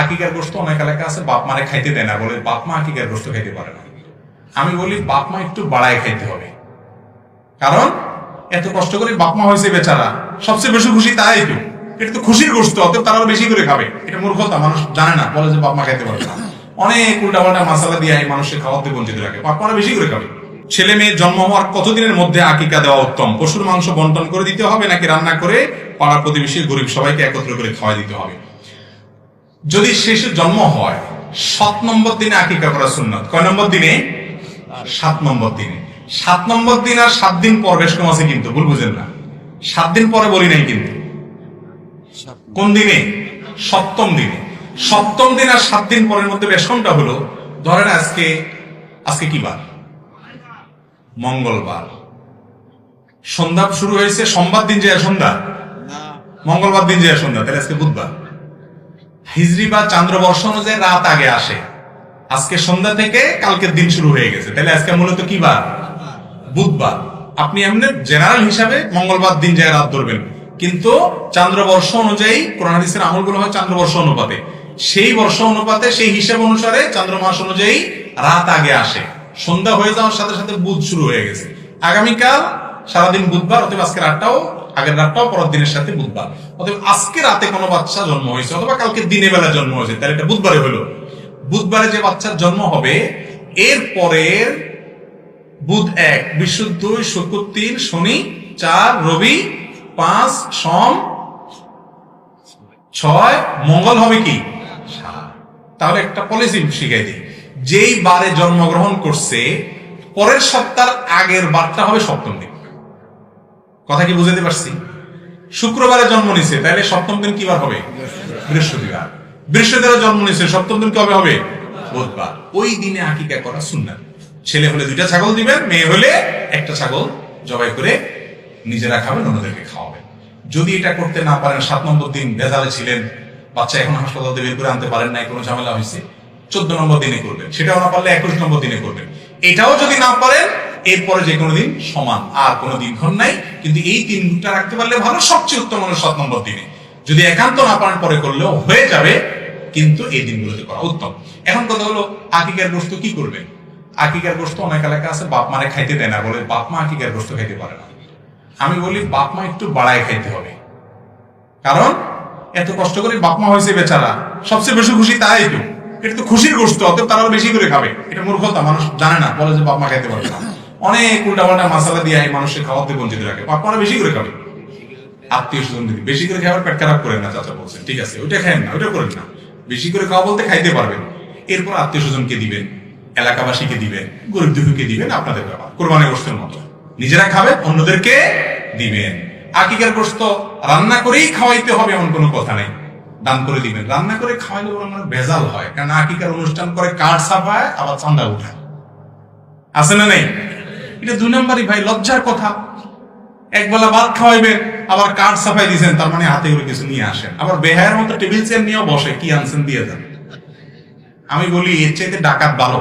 আকিকার গোশত অনেক এলাকা আছে বাপ মারে খাইতে দেয় না, বলে বাপ মা আকিকার গোশত খাইতে পারে না। আমি বলি বাপ মা একটু বাড়ায় খাইতে হবে, কারণ এত কষ্ট করে বাপ মা হয়েছে বেচারা, সবচেয়ে বেশি খুশি তাই তো, এটা তো খুশির গোশত, অতএব তারা বেশি করে খাবে। এটা মূর্খতা, মানুষ জানে না, বলে যে বাপ মা খাইতে পারে না। অনেক উল্টাপাল্টা মশলা দিয়ে এই মানুষের খাওয়াতে বঞ্চিত রাখে, বাপ মারা বেশি করে খাবে। ছেলে মেয়ে জন্ম হওয়ার কতদিনের মধ্যে আকিকা দেওয়া উত্তম? পশুর মাংস বন্টন করে দিতে হবে নাকি রান্না করে পাড়া প্রতিবেশী গরিব সবাইকে একত্র করে খাওয়াই দিতে হবে? যদি শিশু জন্ম হয় 7 নম্বর দিনে আকিকা করা সুন্নাত। কয় নম্বর দিনে? 7 নম্বর দিনে। 7 নম্বর দিন আর 7 দিন পর বেশ কম আছে কিন্তু, ভুল বুঝেন না। 7 দিন পরে বলি নাই কিন্তু। কোন দিনে? 7ম দিনে। 7ম দিন আর 7 দিন পরের মধ্যে বেশ কোনটা হলো? ধরেন আজকে কি বার? মঙ্গলবার। সন্ধ্যা শুরু হয়েছে সোমবার দিন যে সন্ধ্যা, মঙ্গলবার দিন যে সন্ধ্যা, তাহলে আজকে বুধবার। হিজরি বা চান্দ্রবর্ষ অনুযায়ী রাত আগে আসে, আজকে সন্ধ্যা থেকে কালকের দিন শুরু হয়ে গেছে, তাহলে আজকে মূলত কি বার? বুধবার। আপনি এমনি জেনারেল হিসাবে মঙ্গলবার দিন যায় রাত ধরবেন, কিন্তু চান্দ্রবর্ষ অনুযায়ী কোরআন হাদিসের আমলগুলো হয় চান্দ্রবর্ষ অনুপাতে, সেই বর্ষ অনুপাতে সেই হিসাব অনুসারে চন্দ্রমাস অনুযায়ী রাত আগে আসে। সন্ধ্যা হয়ে যাওয়ার সাথে সাথে বুধ শুরু হয়ে গেছে, আগামীকাল সারাদিন বুধবার, অতএব আজকে রাতটাও আগের রাতটাও পরের দিনের সাথে বুধবার। অতএব আজকে রাতে কোনো বাচ্চা জন্ম হয়েছে অথবা কালকে দিনের বেলা জন্ম হয়েছে, তাহলে এটা বুধবারে হলো। বুধবারে যে বাচ্চার জন্ম হবে, এর পরের বুধ 1, বৃহস্পতি 2, শুক্র 3, শনি 4, রবি 5, সোম 6, মঙ্গল হবে কি 7। তাহলে একটা পলিসি শিখাই দিই, যেই বারে জন্মগ্রহণ করছে পরের সপ্তাহের আগের বারটা হবে 7ম দিন। কথা কি বুঝাতে পারছি? শুক্রবারে জন্ম নিছে, তাহলে 7ম দিন কি বার হবে? বৃহস্পতিবার। বৃহস্পতিবারে জন্ম নিছে, 7ম দিন কবে হবে? বুধবার। ওই দিনে আকিকা করা সুন্নাত। ছেলে হলে 2টা ছাগল দিবেন, মেয়ে হলে একটা ছাগল জবাই করে নিজেরা খাবেন, অন্যদেরকে খাওয়াবেন। যদি এটা করতে না পারেন, 7 নম্বর দিন ভেজালে ছিলেন, বাচ্চা এখন হাসপাতাল থেকে বের করে আনতে পারেন নাই, কোনো ঝামেলা হয়েছে, 14 নম্বর দিনে করবেন। সেটাও না পারলে 21 নম্বর দিনে করবেন। এটাও যদি না পারেন, এরপরে যে কোনো দিন সমান, আর কোনো দিনক্ষণ নাই, কিন্তু এই 3টা রাখতে পারলে ভালো। সবচেয়ে উত্তম হলো 7 নম্বর দিনে। যদি একান্ত না পারেন পরে করলেও হয়ে যাবে, কিন্তু এই দিনগুলোতে করা উত্তম। এখন কথা হলো আকিকার গোশত কি করবেন? আকিকার গোশত অনেক এলাকা আছে বাপ মারে খাইতে দেয় না, বলে বাপ মা আকিকার গোশত খাইতে পারে না। আমি বলি বাপ মা একটু বাড়ায় খাইতে হবে, কারণ এত কষ্ট করে বাপ মা হয়েছে বেচারা, সবচেয়ে বেশি খুশি তাই তো, এটা তো খুশির গোশত, অতএব তারা বেশি করে খাবে। এটা মূর্খতা, মানুষ জানে না, বলে যে বাপ মা খাইতে পারে না। অনেক উল্টাপাল্টা মশলা দিয়ে এই মানুষের খাওয়াতে বঞ্চিত রাখে, বাপ মারা বেশি করে খাবে। আত্মীয় স্বজন দিদি বেশি করে খাবার পেট খারাপ করেন না, চাচা বলছেন ঠিক আছে, ওইটা খায়েন না, ওইটা করেন না। বেশি করে খাওয়া বলতে খাইতে পারবেন, এরপর আত্মীয় স্বজনকে দিবেন, এলাকাবাসীকে দিবেন, গরিব দুঃখীকে দিবেন, আপনাদের ব্যাপার। কোরবানি গোশতের মতো নিজেরা খাবেন, অন্যদেরকে দিবেন। আকিকার গোশত রান্না করেই খাওয়াইতে হবে এমন কোনো কথা নেই, দান করে দিবেন। রান্না করে খাওয়াইলে আমার ভেজাল হয়, কারণ আকিকার অনুষ্ঠান করে কাঠ ছাপায়, আবার চান্দা উঠায়, আছে না নেই? এটা 2 নম্বরই ভাই, লজ্জার কথা। একবেলা ভাত খাওয়াইবেন, আবার কাঠ ছাপাই দিয়েছেন, তার মানে হাতে করে কিছু নিয়ে আসেন, আবার বেহায়ের মতো টেবিল চেয়ার নিয়েও বসে, কি আনছেন দিয়ে দেন। আমি বলি এর চাইতে ডাকাত ভালো।